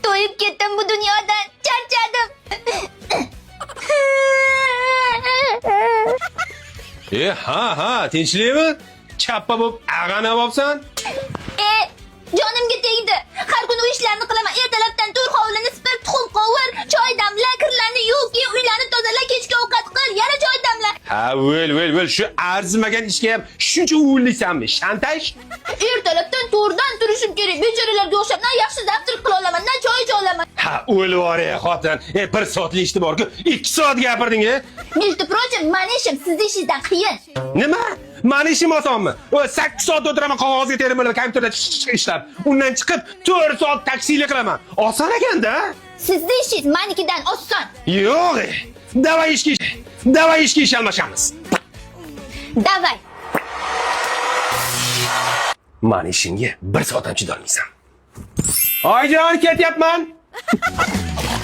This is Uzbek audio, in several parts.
To'yib ketdim bu dunyodan. Charchadim. Ha, tinchlikmi? Chappa bo'lib ag'ana bo'lsan? Jonimga tegdi. Har kuni u ishlarni qilaman. Ertalabdan tur, hovlini sipir, tuxum qovur, choy damla, kirlarni yuv, uylarni tozala, kechki ovqat qil, yana choy damla. Ha, vel, shu arzimagan ishga ham shuncha uvillaysanmi? Shantaj? Ertalabdan to'rdan turishim kerak. Bechoralarga o'xshab, na yaxshi daftar qila olaman, na choy icha olaman. Ha, o'lib o'ray xotin. 1 soatlik ishni bor-ku, 2 soat gapirding-a? Между прочим, mani ishim sizni ishingizdan qiyin. Nima? Mani ishim osonmi? 8 soat o'tiraman qog'ozga terib kompyuterda ishlab. Undan chiqib 4 soat taksilik qilaman. Oson ekan-da. Sizni ishingiz manikidan oson. Yo'q. Davay ishga ish almashamiz. Davay. Mani ishimga 1 soatdan chidolmaysan. Oyjon, ketyapman.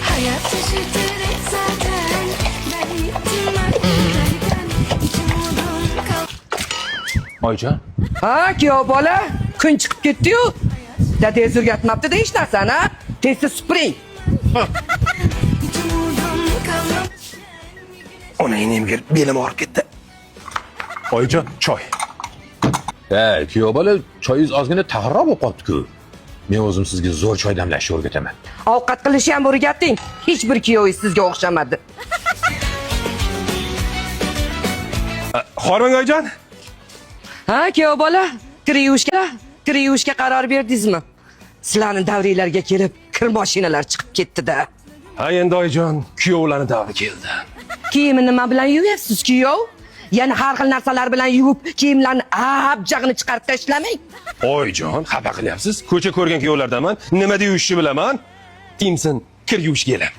Hayat şaşırtır zaten. Ben gittim artık. İçim kal. Oyjon. Ha, kuyov bola, kun chiqib ketdi-yu. Dadang o'rgatmabdi-da hech narsani, ha? Tezda supuring. İçim kal. Onangni belim og'rib ketdi. Oyjon, choy. Kuyov bola, choyingiz ozgina tag'irroq bo'lib qolibdi-ku. Men o'zim sizga zo'r choy damlashni o'rgataman. Ovqat qilishni ham o'rgating. Hech bir kuyovingiz sizga o'xshamadi. Hormang oyjon. Ha, kuyov bola, kriyushga qaror berdingizmi? Sizlarning davringlarga kelib, kir mashinalar chiqib ketdi-da. Ha, endi oyjon, kuyovlarning davri keldi. Kiyimni nima bilan yuvyapsiz, kuyov? Yana har xil narsalar bilan yuvib, kiyimlarni abjag'ini chiqarib tashlamang. Oyjon, xafa qilyapsiz. Ko'cha ko'rgan kuyovlardaman. Nima deyishni bilaman. Timson kir yuvish kelar.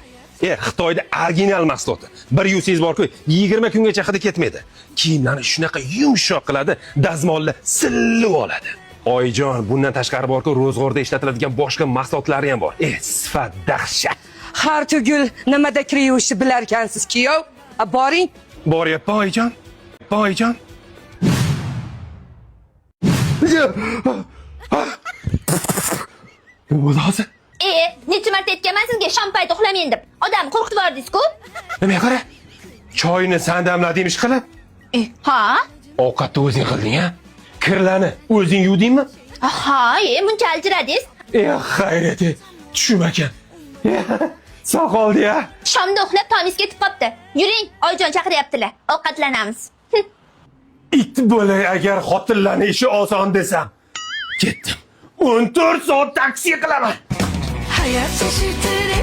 Xitoyda original mahsuloti. Bir yuvsangiz bor-ku, 20 kungacha hidi ketmaydi. Kiyimlarni shunaqa yumshoq qiladi, dazmolni silib oladi. Oyjon, bundan tashqari bor-ku, ro'zg'orda ishlatiladigan boshqa mahsulotlari ham bor. Sifat dahshat. Har tugul nimada kir yuvishni bilar ekansiz, kuyov. Boring. Boryapman oyjon. Oyjon. Nima bo'ldi hozir? Necha marta aytganman sizga shampayda uxlamayman deb. Odam qo'rqitib yubordingiz-ku? Nima qara? Choyni san damlading ish qilib? Ha? Ovqatni o'zing qilding-a? Kirlarni o'zing yuvdingmi? Ha, muncha aljiradingiz. Hayrati, tushum ekan. Sog' qoldi-ya. Shomda uxlab tongizga ketib qopti. Yuring, oyjon chaqiryaptilar. Ovqatlanamiz. It bo'lay agar xotinlarning ishi oson desam. Ketdim. 14 soat taksi qilaman. Hayat şaşırtır